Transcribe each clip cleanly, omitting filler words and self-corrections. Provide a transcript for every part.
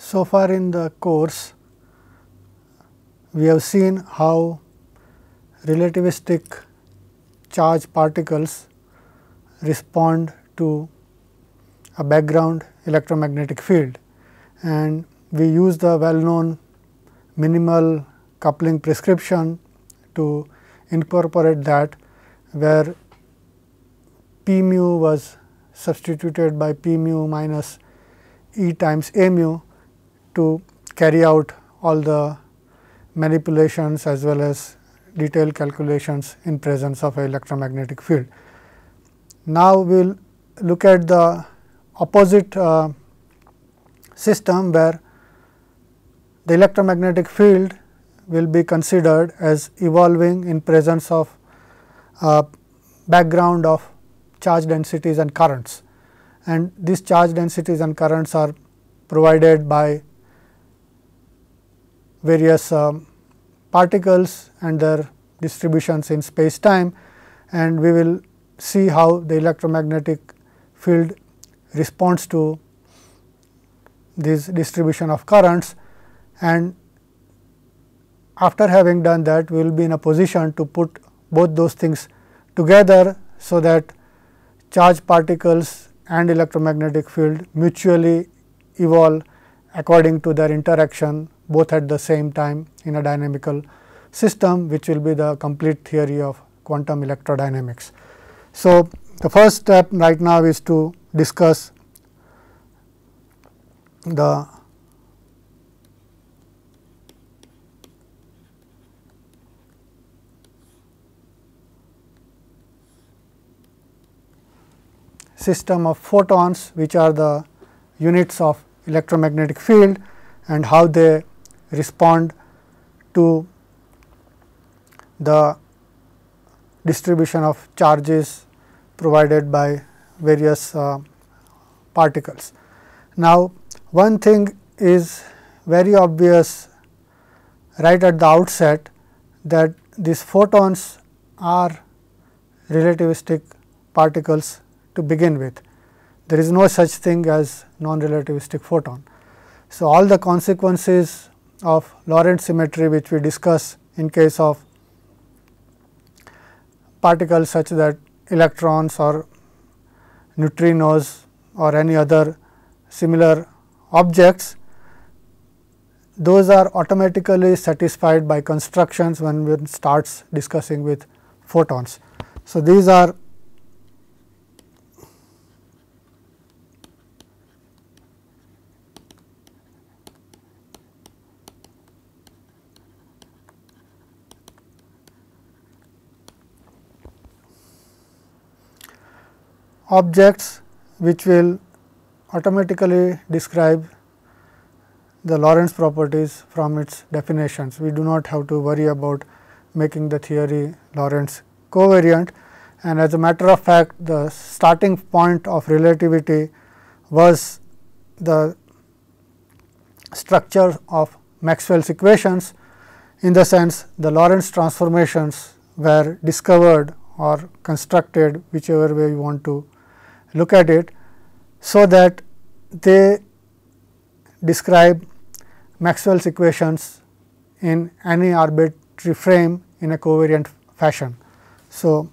So far in the course, we have seen how relativistic charged particles respond to a background electromagnetic field, and we use the well known minimal coupling prescription to incorporate that, where p mu was substituted by p mu minus E times a mu to carry out all the manipulations as well as detailed calculations in presence of an electromagnetic field. Now, we will look at the opposite system, where the electromagnetic field will be considered as evolving in presence of a background of charge densities and currents, and these charge densities and currents are provided by various particles and their distributions in space time, and we will see how the electromagnetic field responds to this distribution of currents. And after having done that, we will be in a position to put both those things together, so that charged particles and electromagnetic field mutually evolve according to their interaction both at the same time in a dynamical system, which will be the complete theory of quantum electrodynamics. So, the first step right now is to discuss the system of photons, which are the units of electromagnetic field, and how they respond to the distribution of charges provided by various particles. Now, one thing is very obvious right at the outset, that these photons are relativistic particles to begin with. There is no such thing as non-relativistic photon. So, all the consequences of Lorentz symmetry, which we discuss in case of particles such that electrons or neutrinos or any other similar objects, those are automatically satisfied by constructions when one starts discussing with photons. So, these are objects which will automatically describe the Lorentz properties from its definitions. We do not have to worry about making the theory Lorentz covariant, and as a matter of fact, the starting point of relativity was the structure of Maxwell's equations, in the sense the Lorentz transformations were discovered or constructed, whichever way you want to look at it, so that they describe Maxwell's equations in any arbitrary frame in a covariant fashion. So,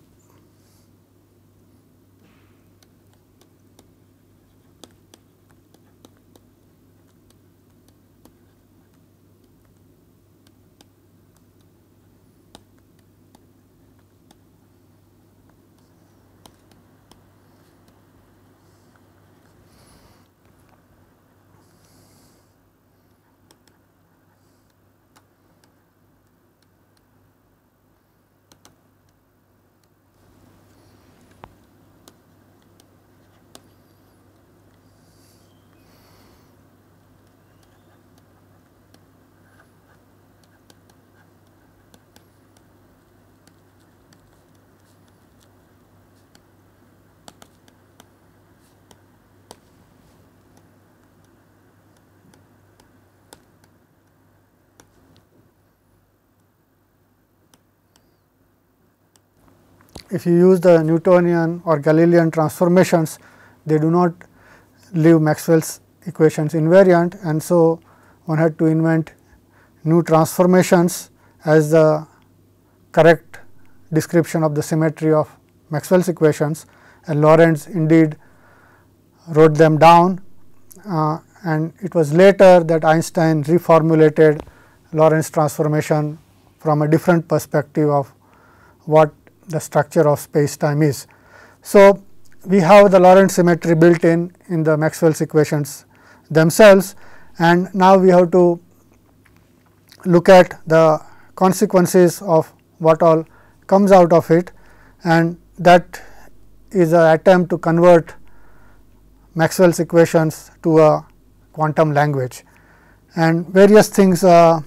if you use the Newtonian or Galilean transformations, they do not leave Maxwell's equations invariant, and so one had to invent new transformations as the correct description of the symmetry of Maxwell's equations, and Lorentz indeed wrote them down, and it was later that Einstein reformulated Lorentz transformation from a different perspective of what the structure of space time is. So, we have the Lorentz symmetry built in the Maxwell's equations themselves, and now we have to look at the consequences of what all comes out of it, and that is an attempt to convert Maxwell's equations to a quantum language, and various things are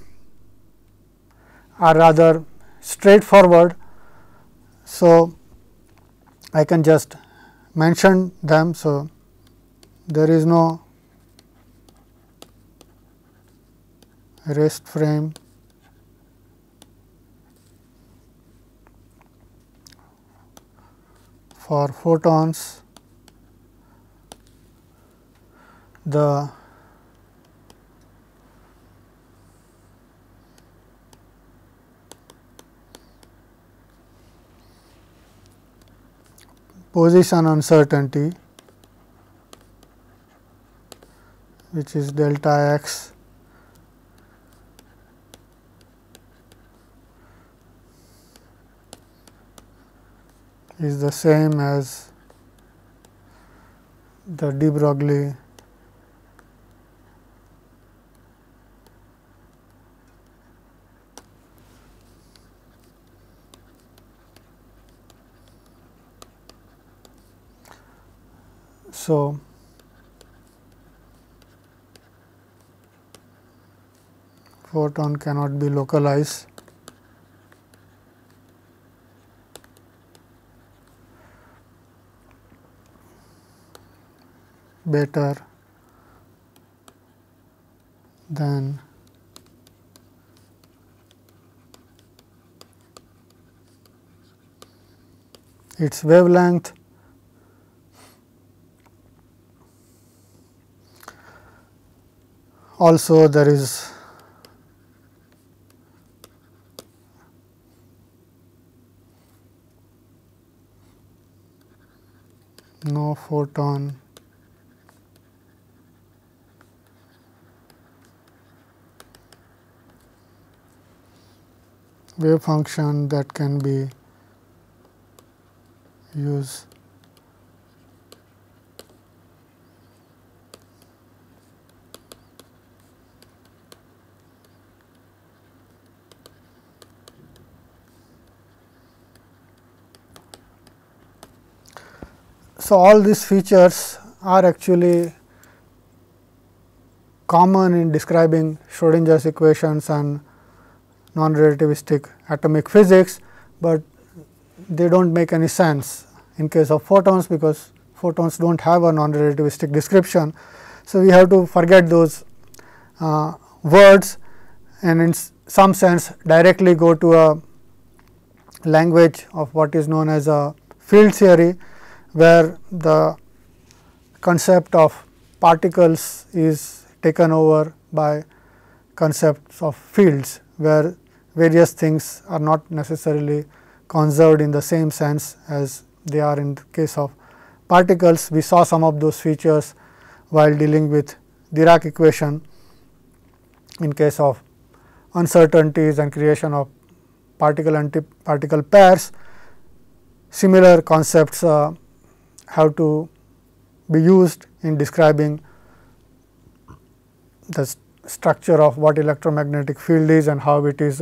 rather straightforward. So, I can just mention them. So, there is no rest frame for photons. The position uncertainty, which is delta x, is the same as the de Broglie so photon cannot be localized. Better than its wavelength. Also, there is no photon wave function that can be used So, all these features are actually common in describing Schrodinger's equations and non-relativistic atomic physics, but they do not make any sense in case of photons, because photons do not have a non-relativistic description. So, we have to forget those words and in some sense directly go to a language of what is known as a field theory, where the concept of particles is taken over by concepts of fields, where various things are not necessarily conserved in the same sense as they are in the case of particles. We saw some of those features while dealing with Dirac equation in case of uncertainties and creation of particle antiparticle pairs. Similar concepts have to be used in describing the structure of what electromagnetic field is and how it is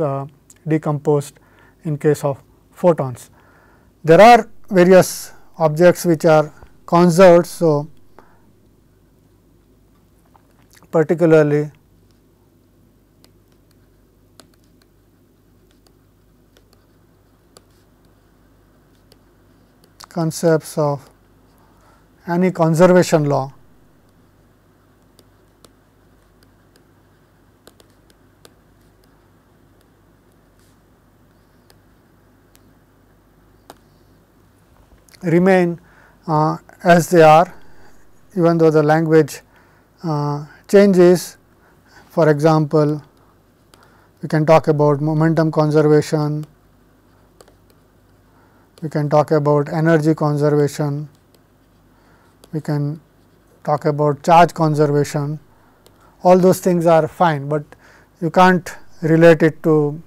decomposed in case of photons. There are various objects which are conserved. So, particularly concepts of any conservation law remain as they are, even though the language changes. For example, we can talk about momentum conservation, we can talk about energy conservation, we can talk about charge conservation. All those things are fine, but you can't relate it to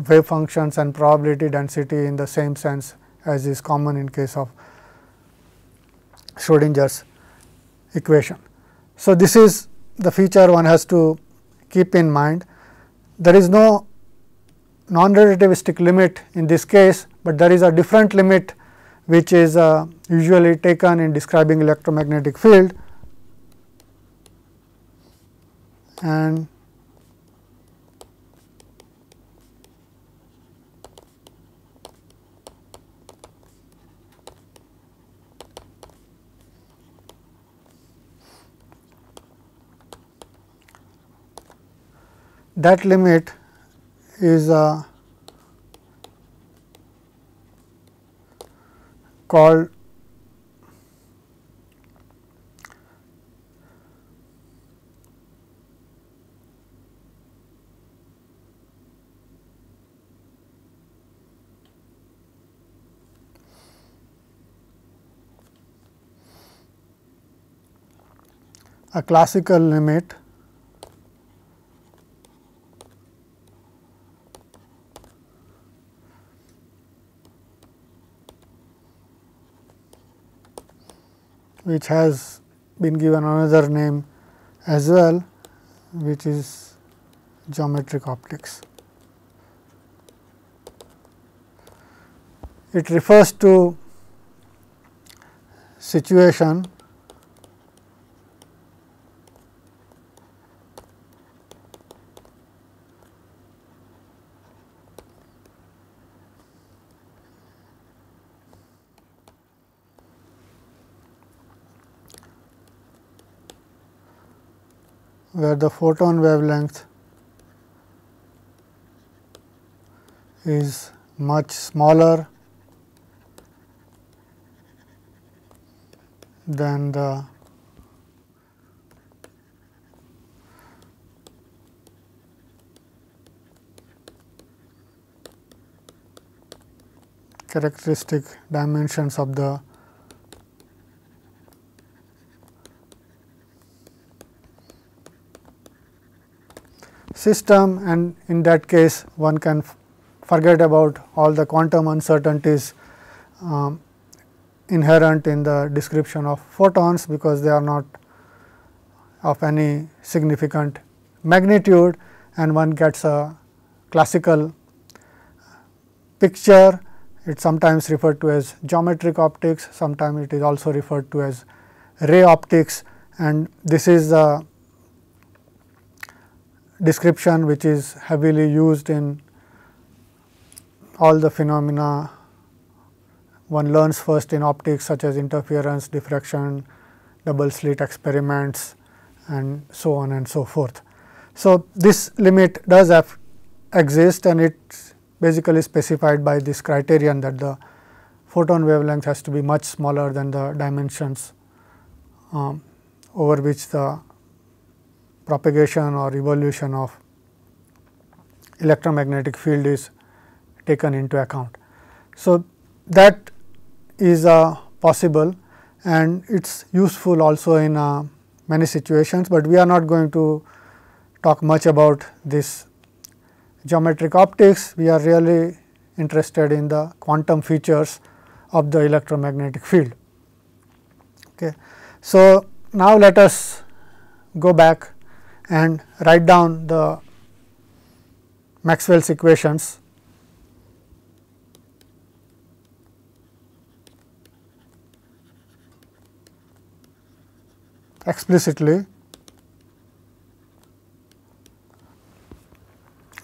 wave functions and probability density in the same sense as is common in case of Schrodinger's equation. So, this is the feature one has to keep in mind. There is no non-relativistic limit in this case, but there is a different limit which is usually taken in describing electromagnetic field, and that limit is called a classical limit which has been given another name as well, which is geometric optics. It refers to situation where the photon wavelength is much smaller than the characteristic dimensions of the system, and in that case one can forget about all the quantum uncertainties inherent in the description of photons, because they are not of any significant magnitude, and one gets a classical picture. It is sometimes referred to as geometric optics, sometimes it is also referred to as ray optics, and this is the description which is heavily used in all the phenomena one learns first in optics, such as interference, diffraction, double slit experiments, and so on and so forth. So, this limit does exist, and it is basically specified by this criterion that the photon wavelength has to be much smaller than the dimensions over which the propagation or evolution of electromagnetic field is taken into account. So, that is possible, and it is useful also in many situations, but we are not going to talk much about this geometric optics. We are really interested in the quantum features of the electromagnetic field. Okay. So, now let us go back and write down the Maxwell's equations. Explicitly,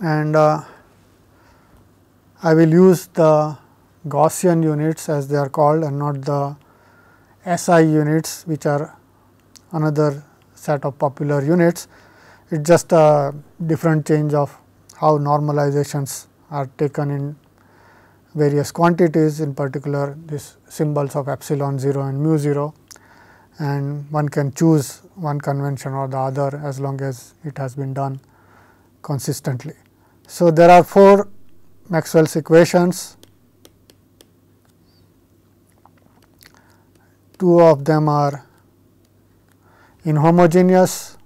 and I will use the Gaussian units as they are called, and not the SI units, which are another set of popular units. It is just a different change of how normalizations are taken in various quantities, in particular these symbols of epsilon 0 and mu 0. and one can choose one convention or the other as long as it has been done consistently. So, there are 4 Maxwell's equations. 2 of them are inhomogeneous,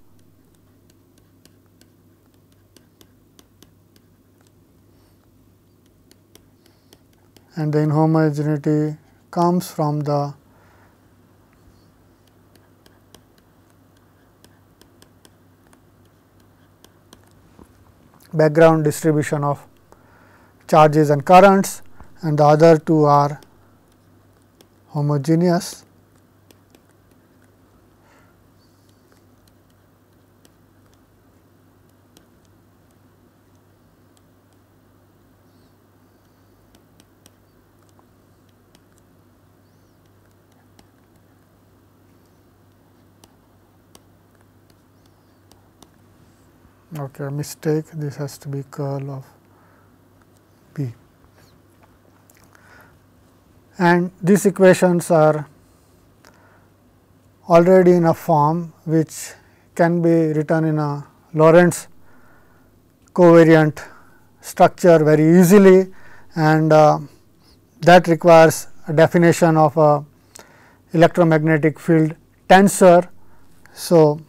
and the inhomogeneity comes from the background distribution of charges and currents, and the other 2 are homogeneous. Okay, mistake, this has to be curl of B. And these equations are already in a form which can be written in a Lorentz covariant structure very easily, and that requires a definition of a electromagnetic field tensor. So,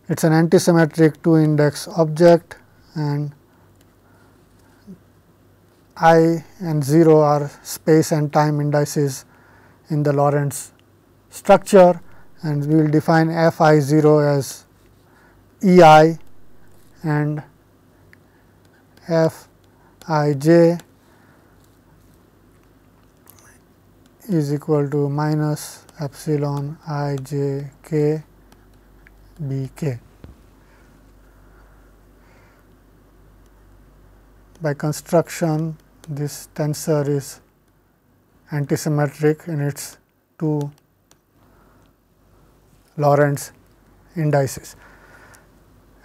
it is an antisymmetric 2 index object, and I and 0 are space and time indices in the Lorentz structure, and we will define f I 0 as E I and f I j is equal to minus epsilon I j k B k. By construction, this tensor is antisymmetric in its 2 Lorentz indices.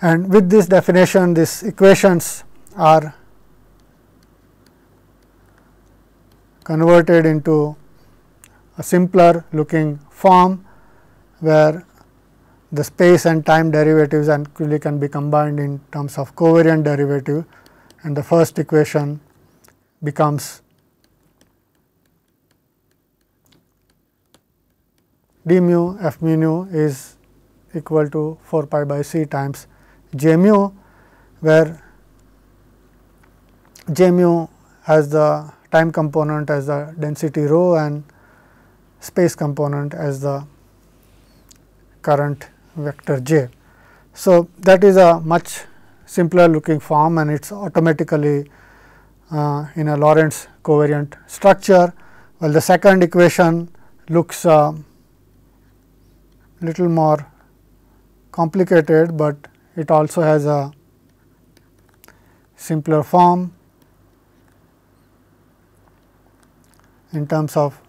And with this definition, these equations are converted into a simpler looking form, where the space and time derivatives actually can be combined in terms of covariant derivative, and the first equation becomes d mu f mu nu is equal to 4 pi by c times j mu, where j mu has the time component as the density rho and space component as the current vector j. So, that is a much simpler looking form, and it is automatically in a Lorentz covariant structure, while the second equation looks little more complicated, but it also has a simpler form in terms of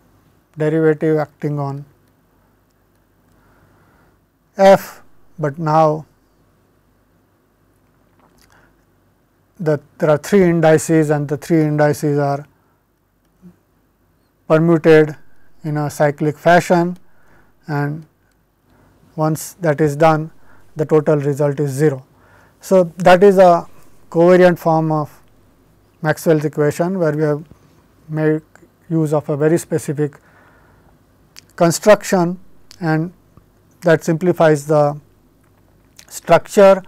derivative acting on f, but now there are 3 indices, and the 3 indices are permuted in a cyclic fashion, and once that is done, the total result is 0. So, that is a covariant form of Maxwell's equation, where we have made use of a very specific construction, and that simplifies the structure.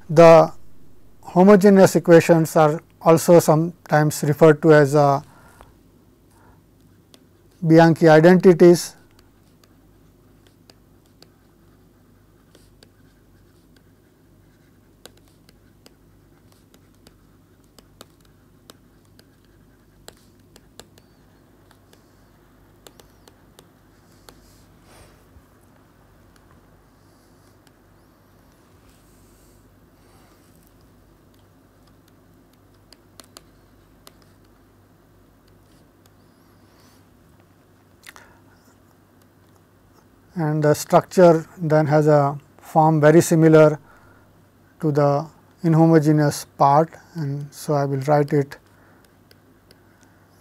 The homogeneous equations are also sometimes referred to as Bianchi identities. and the structure then has a form very similar to the inhomogeneous part, and so I will write it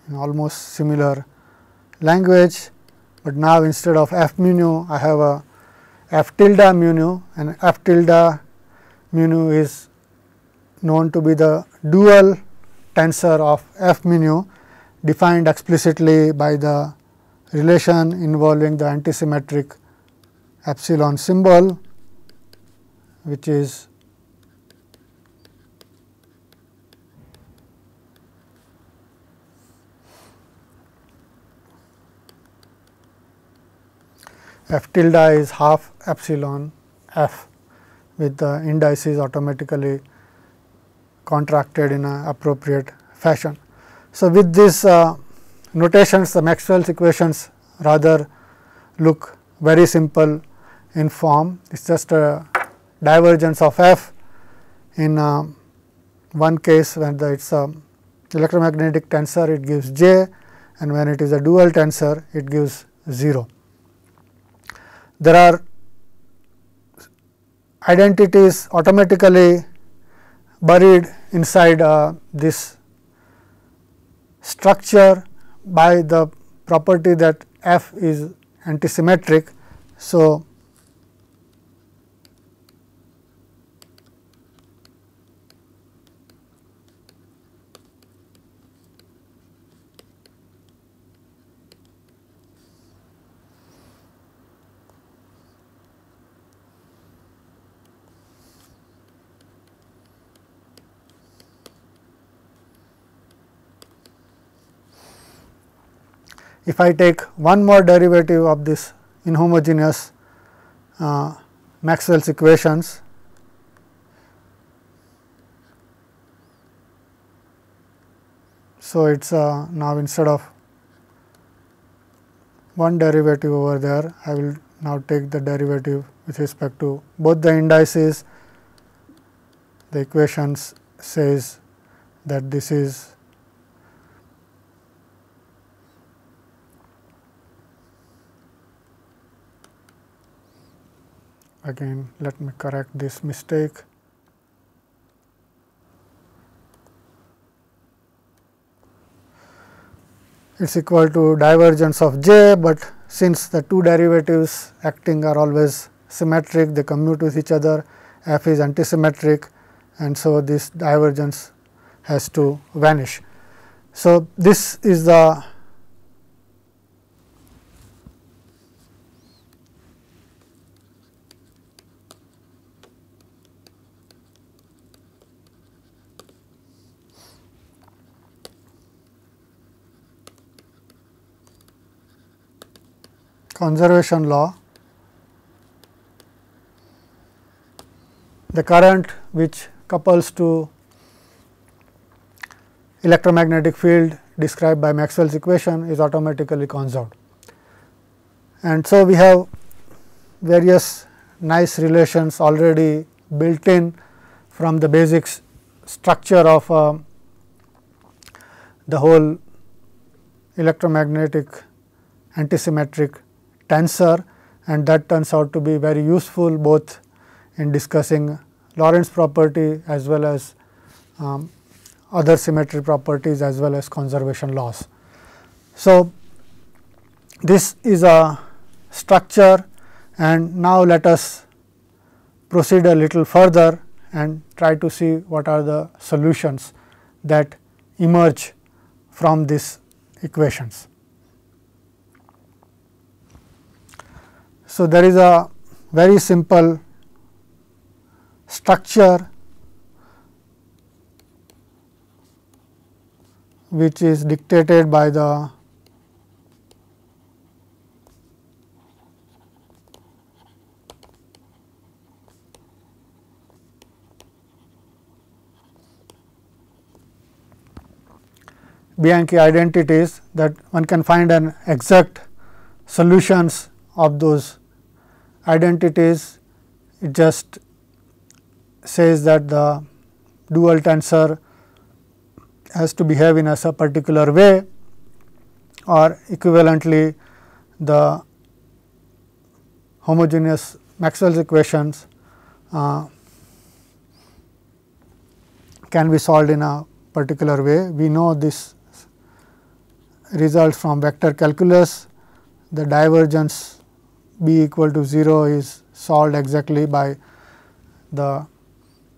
in almost similar language, but now instead of f mu nu I have a f tilde mu nu, and f tilde mu nu is known to be the dual tensor of f mu nu, defined explicitly by the relation involving the antisymmetric epsilon symbol, which is f tilde is half epsilon f, with the indices automatically contracted in an appropriate fashion. So, with these notations, the Maxwell's equations rather look very simple in form. It is just a divergence of f in one case when it is a electromagnetic tensor, it gives j, and when it is a dual tensor it gives 0. There are identities automatically buried inside this structure by the property that f is antisymmetric. So, if I take one more derivative of this inhomogeneous Maxwell's equations, so it is now instead of one derivative over there, I will now take the derivative with respect to both the indices. The equations says that this is again, let me correct this mistake. It is equal to divergence of j, but since the two derivatives acting are always symmetric, they commute with each other, f is antisymmetric, and so this divergence has to vanish. So, this is the conservation law. The current which couples to electromagnetic field described by Maxwell's equation is automatically conserved. And so, we have various nice relations already built in from the basic structure of the whole electromagnetic antisymmetric tensor, and that turns out to be very useful both in discussing Lorentz property as well as other symmetry properties as well as conservation laws. So, this is a structure, and now let us proceed a little further and try to see what are the solutions that emerge from these equations. So, there is a very simple structure which is dictated by the Bianchi identities, that one can find an exact solutions of those identities. It just says that the dual tensor has to behave in a particular way, or equivalently the homogeneous Maxwell's equations can be solved in a particular way. We know this results from vector calculus. The divergence B equal to 0 is solved exactly by the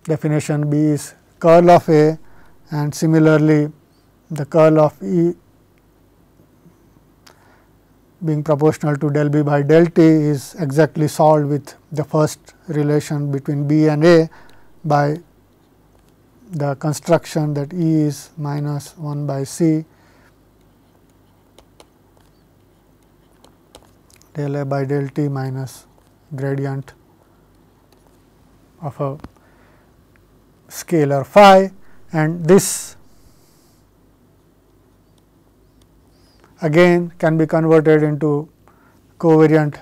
definition B is curl of A, and similarly the curl of E being proportional to del B by del T is exactly solved with the first relation between B and A by the construction that E is minus 1 by C del A by del T minus gradient of a scalar phi, and this again can be converted into covariant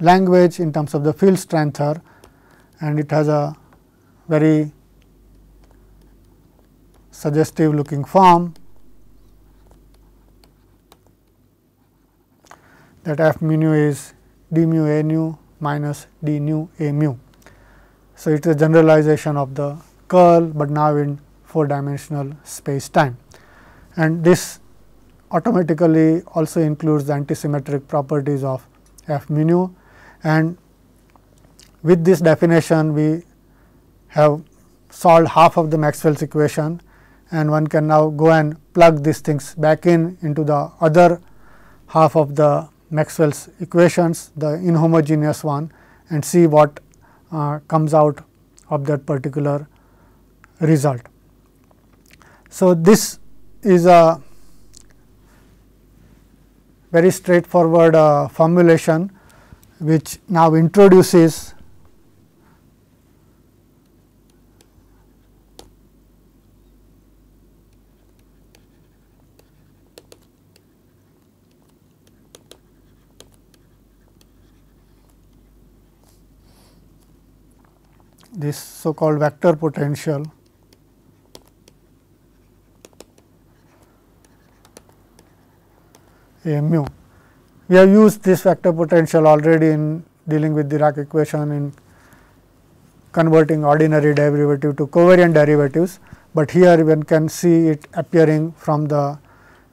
language in terms of the field strength, and it has a very suggestive looking form that f mu nu is d mu a nu minus d nu a mu. So, it is a generalization of the curl, but now in 4 dimensional space time, and this automatically also includes the antisymmetric properties of f mu nu, and with this definition we have solved half of the Maxwell's equation, and one can now go and plug these things back into the other half of the Maxwell's equations, the inhomogeneous one, and see what comes out of that particular result. So, this is a very straightforward formulation which now introduces this so called vector potential A mu. We have used this vector potential already in dealing with the Dirac equation in converting ordinary derivative to covariant derivatives, but here one can see it appearing from the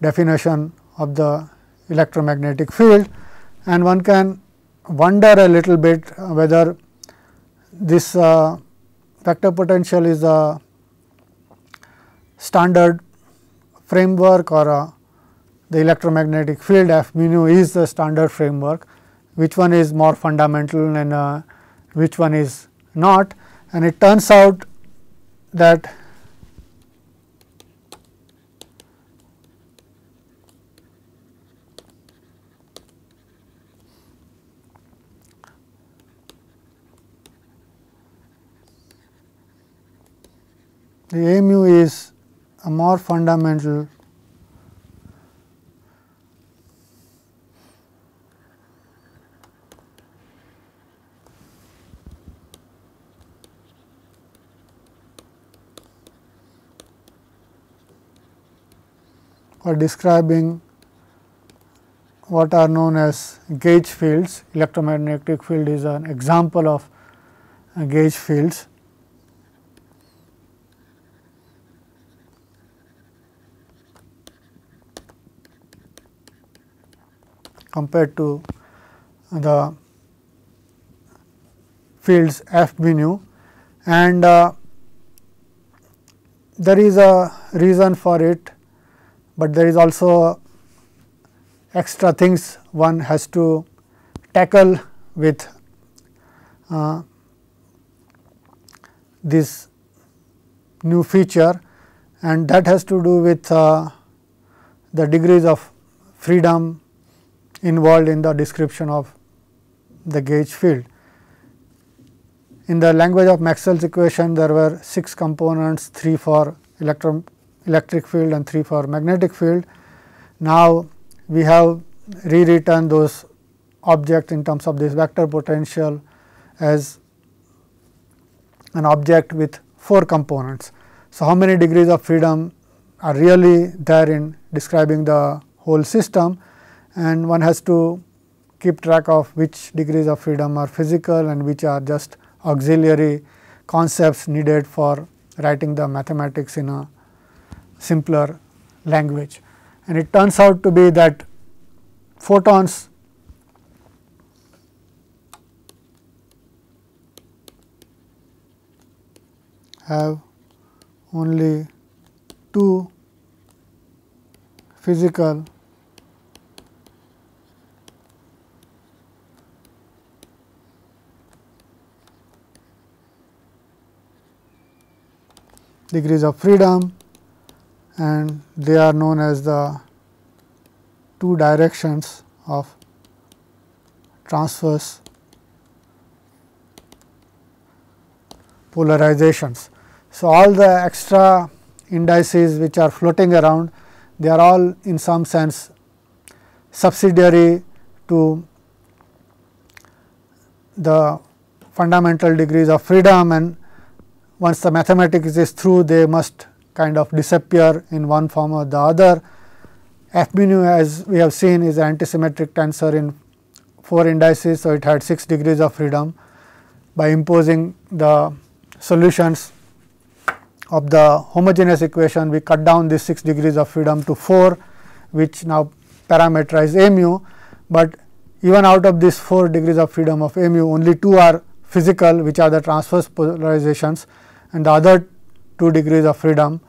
definition of the electromagnetic field, and one can wonder a little bit whether this vector potential is a standard framework or the electromagnetic field f mu nu is the standard framework, which one is more fundamental and which one is not, and it turns out that the A mu is a more fundamental for describing what are known as gauge fields. Electromagnetic field is an example of gauge fields. Compared to the fields f mu nu, and there is a reason for it, but there is also extra things one has to tackle with this new feature, and that has to do with the degrees of freedom involved in the description of the gauge field. In the language of Maxwell's equation, there were 6 components, 3 for electric field and 3 for magnetic field. Now, we have rewritten those objects in terms of this vector potential as an object with 4 components. So, how many degrees of freedom are really there in describing the whole system, and one has to keep track of which degrees of freedom are physical and which are just auxiliary concepts needed for writing the mathematics in a simpler language. And it turns out to be that photons have only two physical degrees of freedom, and they are known as the two directions of transverse polarizations. So, all the extra indices which are floating around, they are all in some sense subsidiary to the fundamental degrees of freedom, and once the mathematics is through, they must kind of disappear in one form or the other. F mu, as we have seen, is an antisymmetric tensor in 4 indices. So, it had 6 degrees of freedom. By imposing the solutions of the homogeneous equation, we cut down this 6 degrees of freedom to 4, which now parameterize A mu, but even out of this 4 degrees of freedom of A mu, only 2 are physical, which are the transverse polarizations, and the other 2 degrees of freedom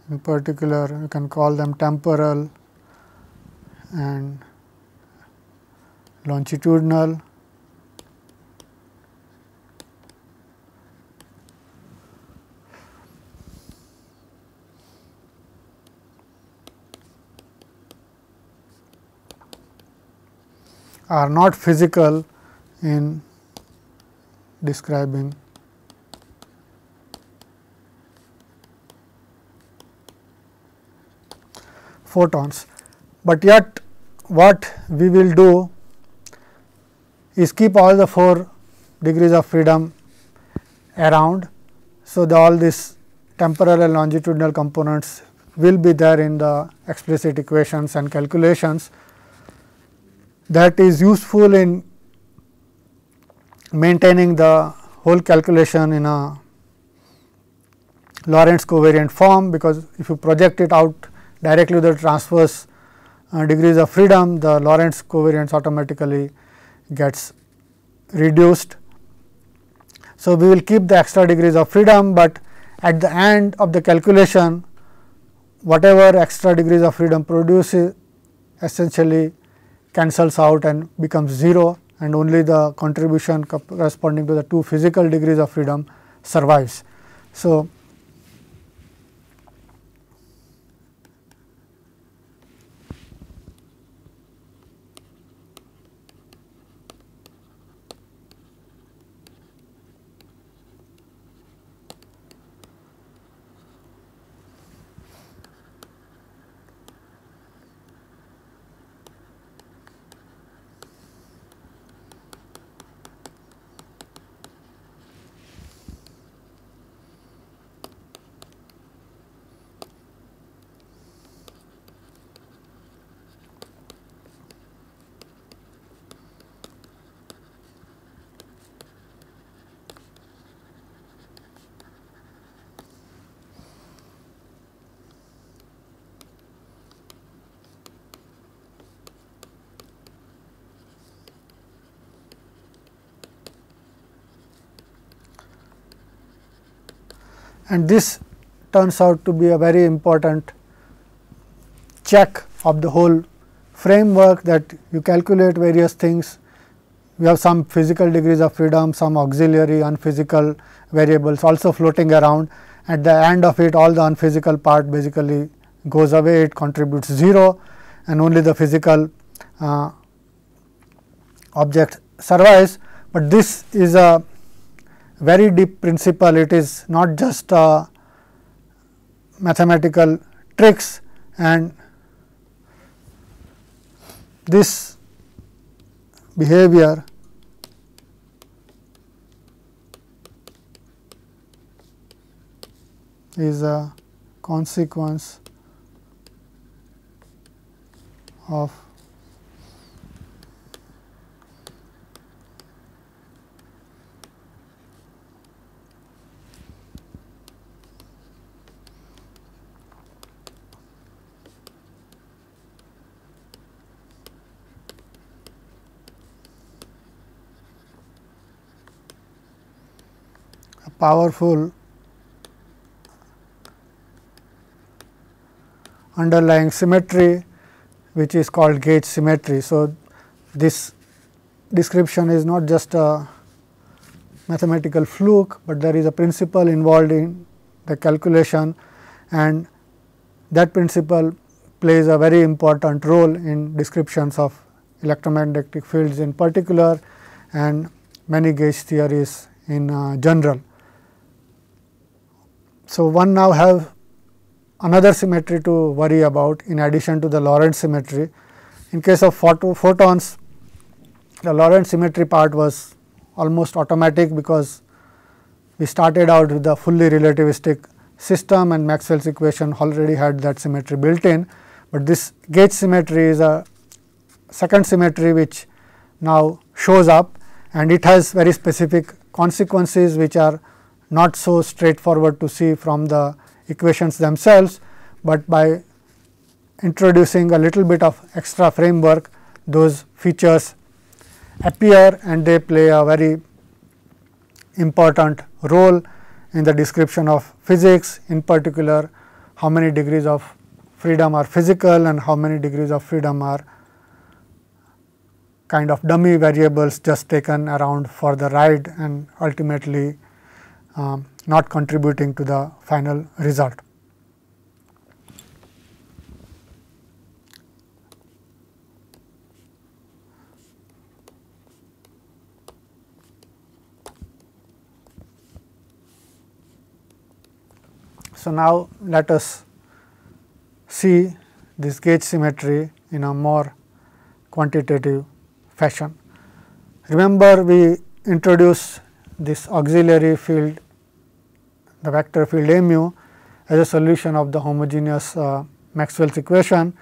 in particular you can call them temporal and longitudinal. Are not physical in describing photons, but yet what we will do is keep all the 4 degrees of freedom around. So, all these temporal and longitudinal components will be there in the explicit equations and calculations. That is useful in maintaining the whole calculation in a Lorentz covariant form, because if you project it out directly to the transverse degrees of freedom, the Lorentz covariance automatically gets reduced. So, we will keep the extra degrees of freedom, but at the end of the calculation, whatever extra degrees of freedom produces essentially cancels out and becomes 0, and only the contribution corresponding to the 2 physical degrees of freedom survives. So, and this turns out to be a very important check of the whole framework, that you calculate various things. We have some physical degrees of freedom, some auxiliary unphysical variables also floating around. At the end of it, all the unphysical part basically goes away, it contributes 0, and only the physical object survives. But this is a very deep principle. It is not just mathematical tricks, and this behavior is a consequence of a powerful underlying symmetry, which is called gauge symmetry. So, this description is not just a mathematical fluke, but there is a principle involved in the calculation, and that principle plays a very important role in descriptions of electromagnetic fields in particular and many gauge theories in general. So, one now have another symmetry to worry about in addition to the Lorentz symmetry. In case of photons, the Lorentz symmetry part was almost automatic, because we started out with the fully relativistic system and Maxwell's equation already had that symmetry built in, but this gauge symmetry is a second symmetry which now shows up, and it has very specific consequences which are not so straightforward to see from the equations themselves, but by introducing a little bit of extra framework, those features appear and they play a very important role in the description of physics, in particular how many degrees of freedom are physical and how many degrees of freedom are kind of dummy variables just taken around for the ride and ultimately not contributing to the final result. So, now let us see this gauge symmetry in a more quantitative fashion. Remember, we introduced this auxiliary field, the vector field A mu, as a solution of the homogeneous Maxwell's equation,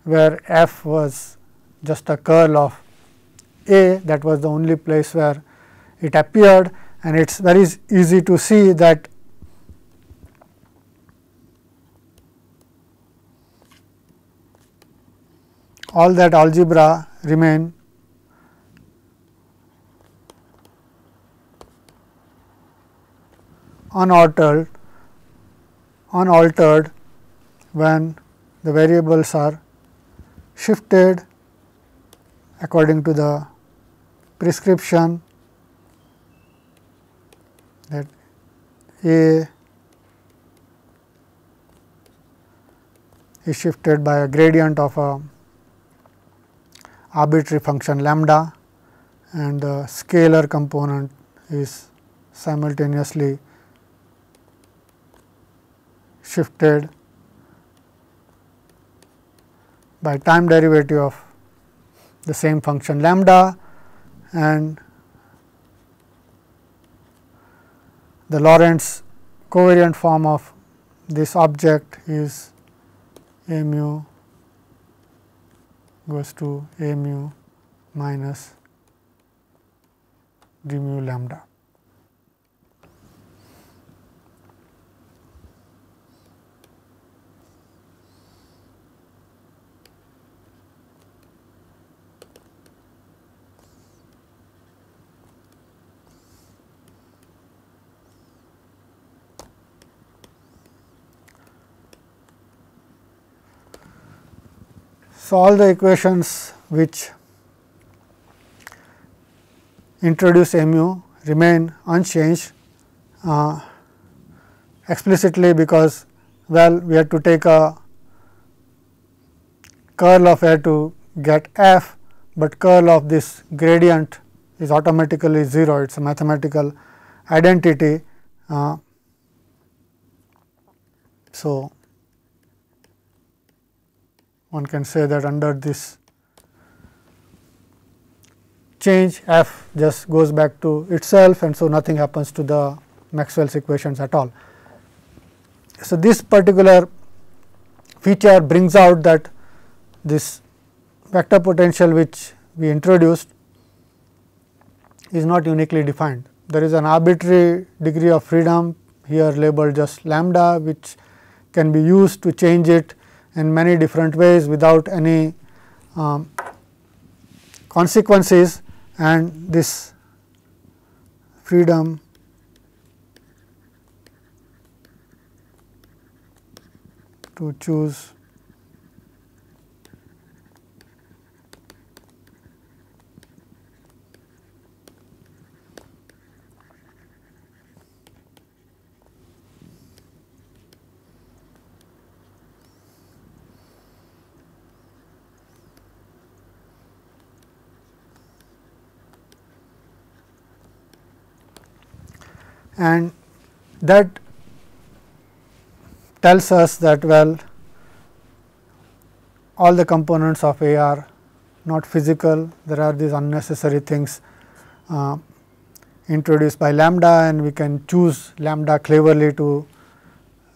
where f was just a curl of A, that was the only place where it appeared, and it is very easy to see that all that algebra remain unaltered when the variables are shifted according to the prescription that A is shifted by a gradient of a arbitrary function lambda, and the scalar component is simultaneously shifted by time derivative of the same function lambda, and the Lorentz covariant form of this object is A mu goes to A mu minus d mu lambda. So, all the equations which introduce A mu remain unchanged explicitly, because well we have to take a curl of A to get f, but curl of this gradient is automatically 0, it is a mathematical identity. So, one can say that under this change f just goes back to itself, and so nothing happens to the Maxwell's equations at all. So, this particular feature brings out that this vector potential which we introduced is not uniquely defined. There is an arbitrary degree of freedom here labeled just lambda, which can be used to change it in many different ways without any consequences, and this freedom to choose and that tells us that well all the components of A are not physical. There are these unnecessary things introduced by lambda, and we can choose lambda cleverly to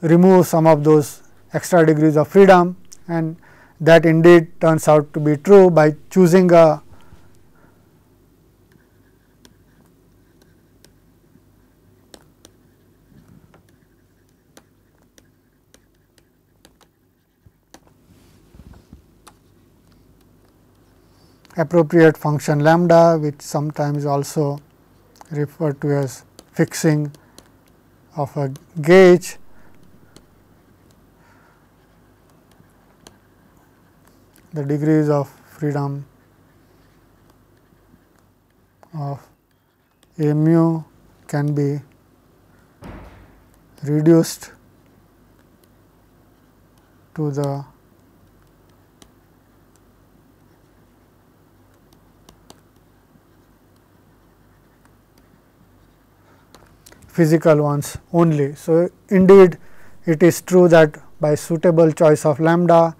remove some of those extra degrees of freedom, and that indeed turns out to be true by choosing a appropriate function lambda, which sometimes also referred to as fixing of a gauge. The degrees of freedom of a mu can be reduced to the physical ones only. So, indeed it is true that by suitable choice of lambda,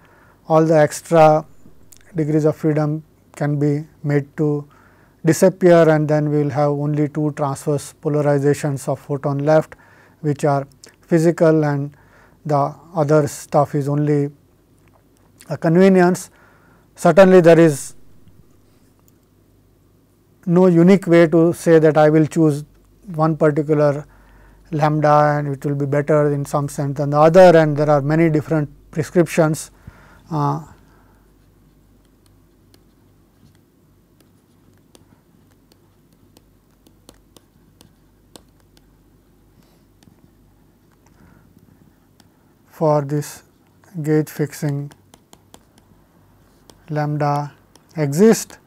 all the extra degrees of freedom can be made to disappear, and then we will have only two transverse polarizations of photon left, which are physical, and the other stuff is only a convenience. Certainly, there is no unique way to say that I will choose one particular lambda and it will be better in some sense than the other, and there are many different prescriptions. For this gauge fixing lambda exist,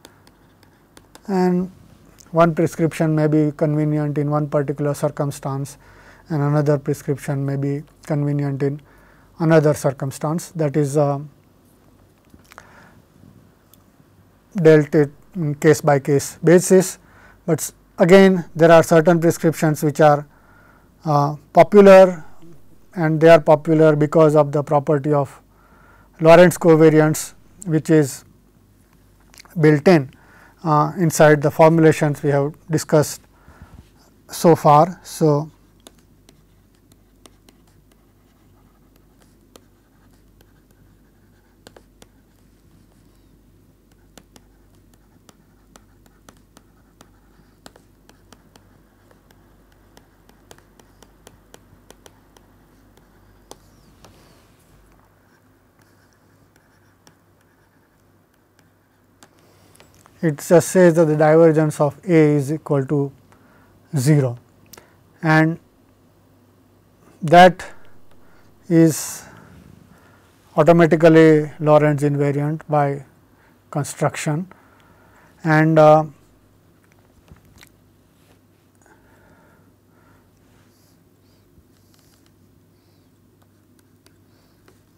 and one prescription may be convenient in one particular circumstance and another prescription may be convenient in another circumstance, that is dealt it in case by case basis. But again there are certain prescriptions which are popular, and they are popular because of the property of Lorentz covariance, which is built in inside the formulations we have discussed so far. So, it just says that the divergence of A is equal to 0, and that is automatically Lorentz invariant by construction, and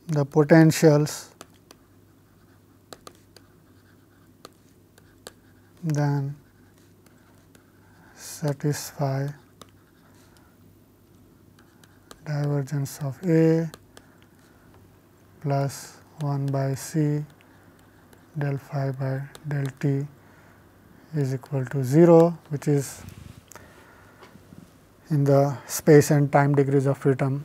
the potentials then satisfy divergence of A plus 1 by C del phi by del t is equal to 0, which is in the space and time degrees of freedom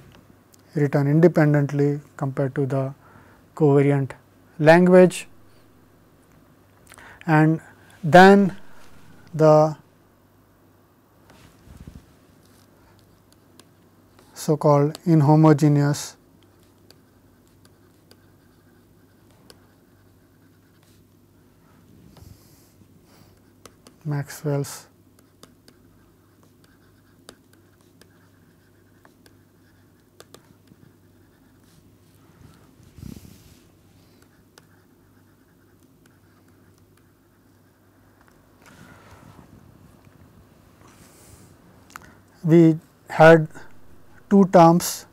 written independently compared to the covariant language. And then the so called inhomogeneous Maxwell's we had two terms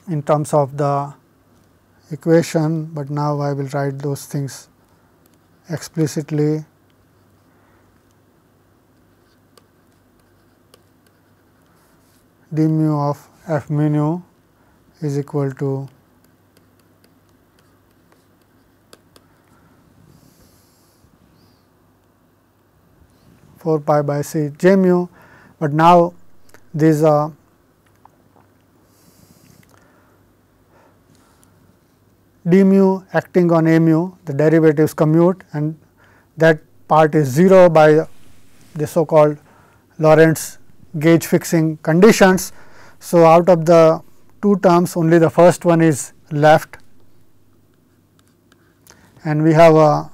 in terms of the equation, but now I will write those things explicitly. D mu of f mu nu is equal to four pi by c j mu, but now these d mu acting on a mu, the derivatives commute, and that part is 0 by the so called Lorentz gauge fixing conditions. So, out of the two terms only the first one is left, and we have a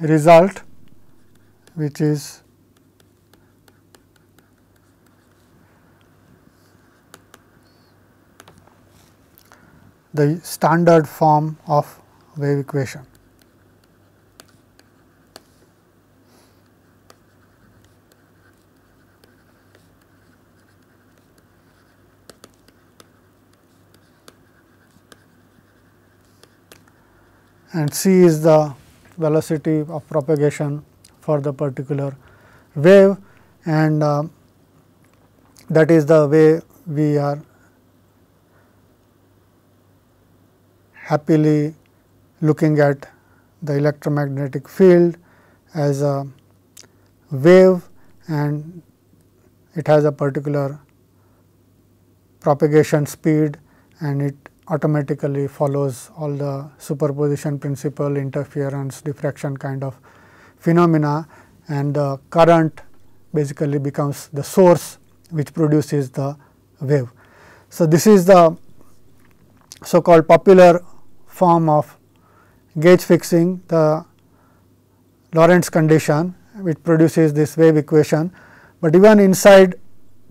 result which is the standard form of wave equation. And c is the velocity of propagation for the particular wave, and that is the way we are happily looking at the electromagnetic field as a wave, and it has a particular propagation speed, and it automatically follows all the superposition principle, interference, diffraction kind of phenomena, and the current basically becomes the source which produces the wave. So, this is the so called popular form of gauge fixing, the Lorentz condition which produces this wave equation, but even inside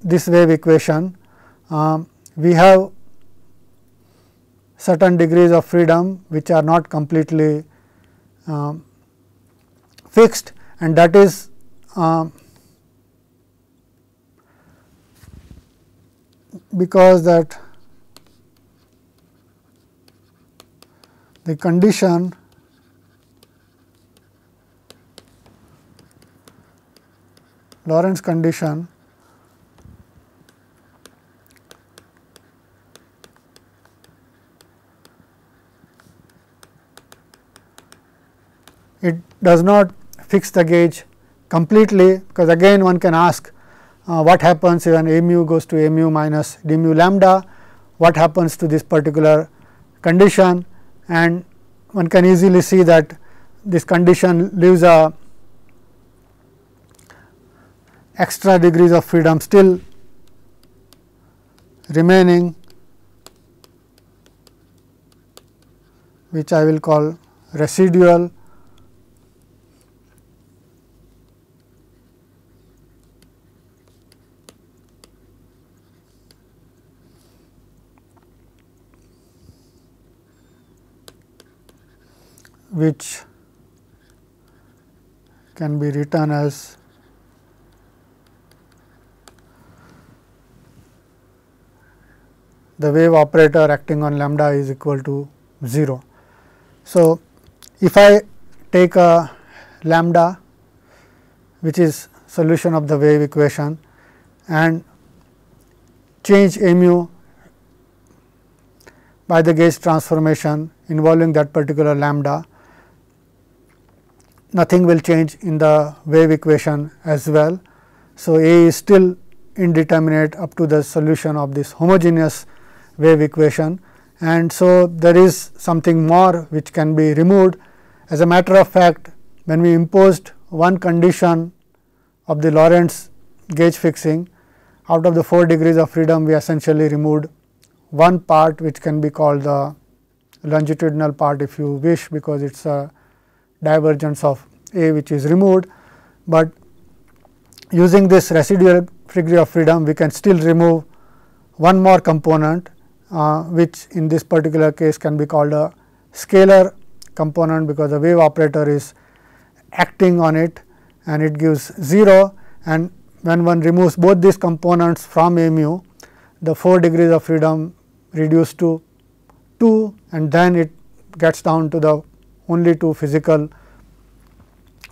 this wave equation we have certain degrees of freedom which are not completely fixed, and that is because that the condition Lorentz condition it does not fix the gauge completely, because again one can ask what happens when a mu goes to a mu minus d mu lambda, what happens to this particular condition, and one can easily see that this condition leaves a extra degrees of freedom still remaining, which I will call residual, which can be written as the wave operator acting on lambda is equal to 0. So, if I take a lambda, which is solution of the wave equation, and change mu by the gauge transformation involving that particular lambda, nothing will change in the wave equation as well. So, A is still indeterminate up to the solution of this homogeneous wave equation, and so there is something more which can be removed. As a matter of fact, when we imposed one condition of the Lorentz gauge fixing, out of the 4 degrees of freedom, we essentially removed one part which can be called the longitudinal part if you wish, because it is a divergence of A which is removed, but using this residual degree of freedom we can still remove one more component, which in this particular case can be called a scalar component, because the wave operator is acting on it and it gives 0, and when one removes both these components from mu, the 4 degrees of freedom reduced to 2, and then it gets down to the only 2 physical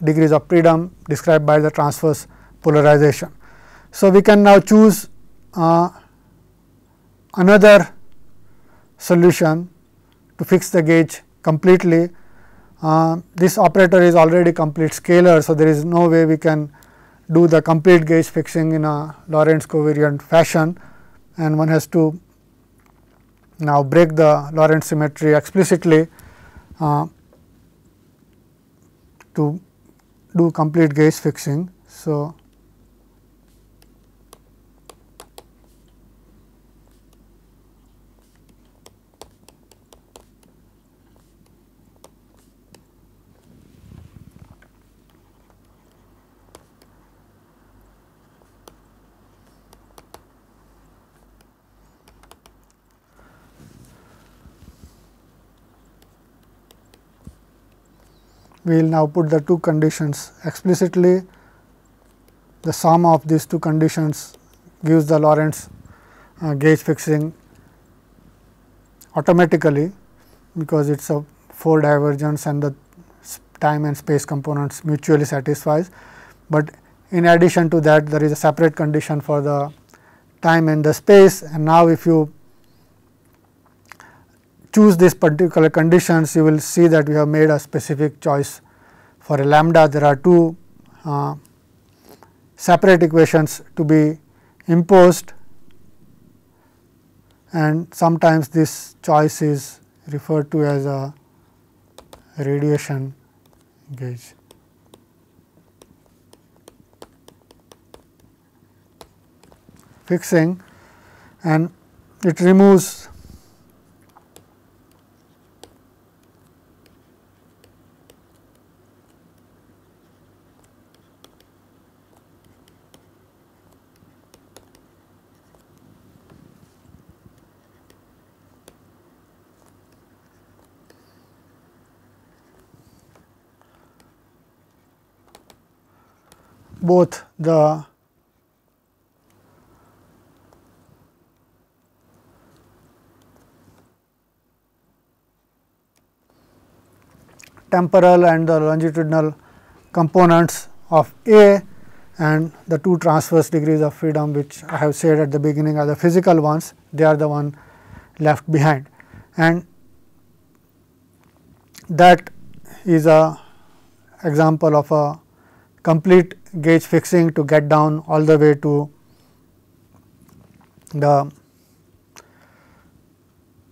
degrees of freedom described by the transverse polarization. So, we can now choose another solution to fix the gauge completely. This operator is already complete scalar. So, there is no way we can do the complete gauge fixing in a Lorentz covariant fashion, and one has to now break the Lorentz symmetry explicitly to do complete gauge fixing. So, we will now put the 2 conditions explicitly. The sum of these 2 conditions gives the Lorentz gauge fixing automatically, because it is a 4 divergence and the time and space components mutually satisfies. But in addition to that, there is a separate condition for the time and the space, and now if you choose these particular conditions, you will see that we have made a specific choice for a lambda. There are 2 separate equations to be imposed, and sometimes this choice is referred to as a radiation gauge. Fixing, and it removes both the temporal and the longitudinal components of A, and the 2 transverse degrees of freedom which I have said at the beginning are the physical ones, they are the one left behind, and that is a example of a complete gauge fixing to get down all the way to the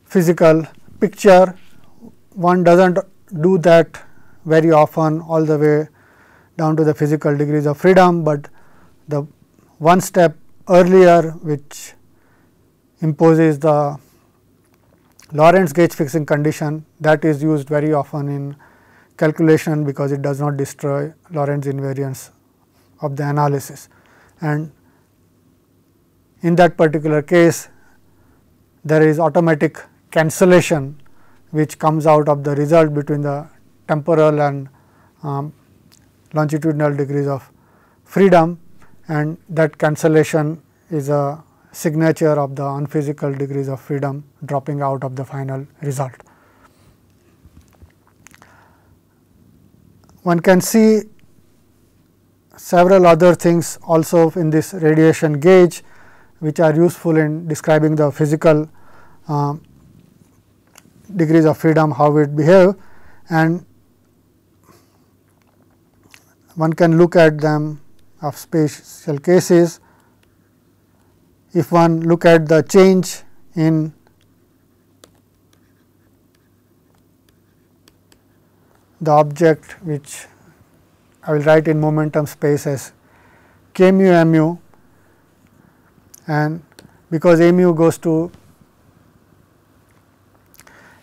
physical picture. One does not do that very often all the way down to the physical degrees of freedom, but the one step earlier which imposes the Lorentz gauge fixing condition, that is used very often in calculation, because it does not destroy Lorentz invariance of the analysis. And in that particular case, there is automatic cancellation which comes out of the result between the temporal and longitudinal degrees of freedom, and that cancellation is a signature of the unphysical degrees of freedom dropping out of the final result. One can see several other things also in this radiation gauge, which are useful in describing the physical degrees of freedom, how it behave, and one can look at them of special cases. If one look at the change in the object, which I will write in momentum space as k mu m u, and because a mu goes to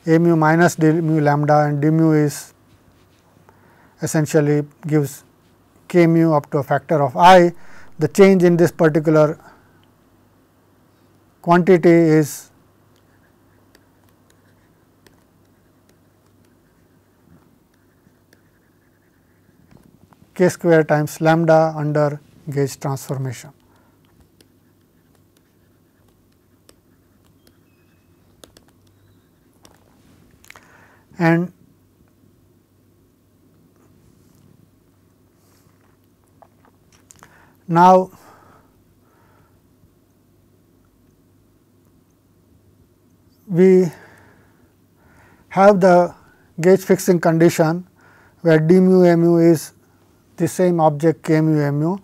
a mu minus d mu lambda and d mu is essentially gives k mu up to a factor of I, the change in this particular quantity is k square times lambda under gauge transformation. And now we have the gauge fixing condition where d mu m u is the same object k mu m u.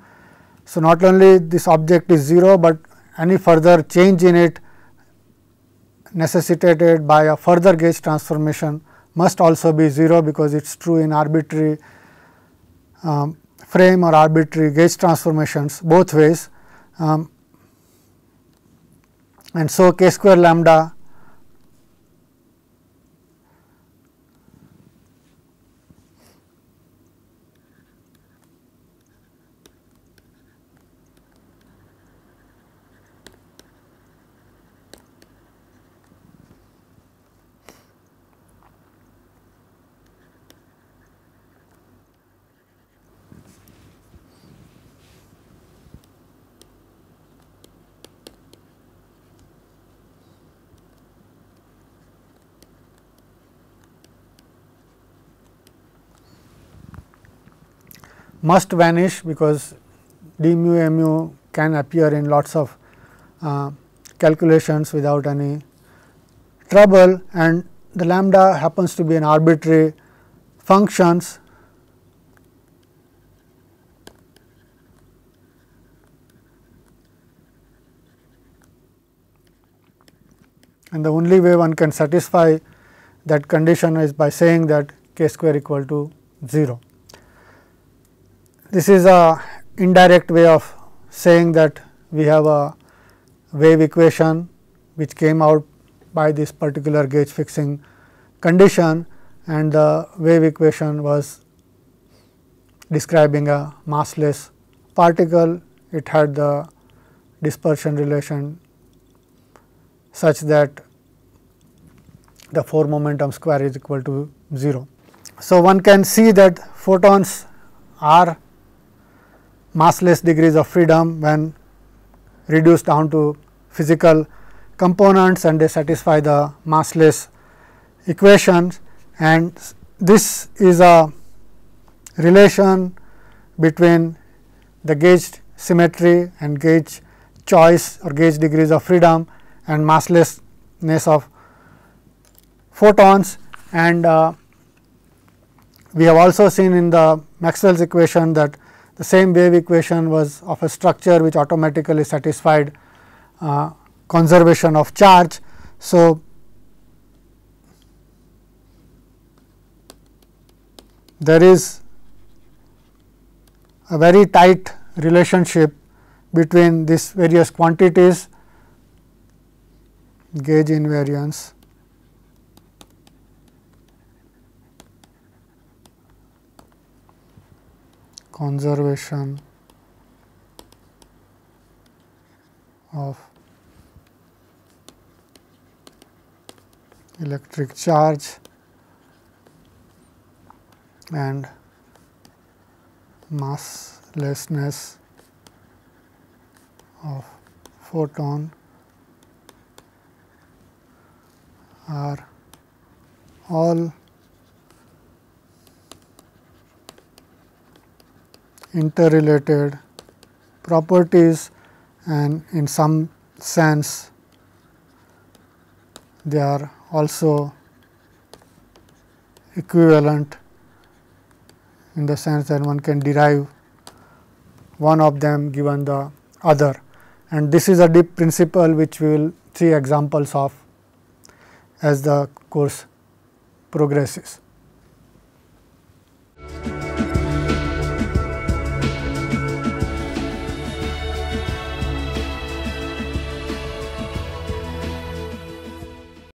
So, not only this object is 0, but any further change in it necessitated by a further gauge transformation must also be 0, because it is true in arbitrary frame or arbitrary gauge transformations both ways. And so, k square lambda must vanish, because d mu m u can appear in lots of calculations without any trouble, and the lambda happens to be an arbitrary functions. And the only way one can satisfy that condition is by saying that k square equal to 0. This is a indirect way of saying that we have a wave equation which came out by this particular gauge fixing condition, and the wave equation was describing a massless particle. It had the dispersion relation such that the 4 momentum square is equal to 0. So, one can see that photons are massless degrees of freedom when reduced down to physical components, and they satisfy the massless equations. And this is a relation between the gauge symmetry and gauge choice or gauge degrees of freedom and masslessness of photons. And we have also seen in the Maxwell's equation that the same wave equation was of a structure which automatically satisfied conservation of charge. So, there is a very tight relationship between these various quantities, gauge invariance, conservation of electric charge, and masslessness of photon are all interrelated properties, and in some sense they are also equivalent in the sense that one can derive one of them given the other, and this is a deep principle which we will see examples of as the course progresses.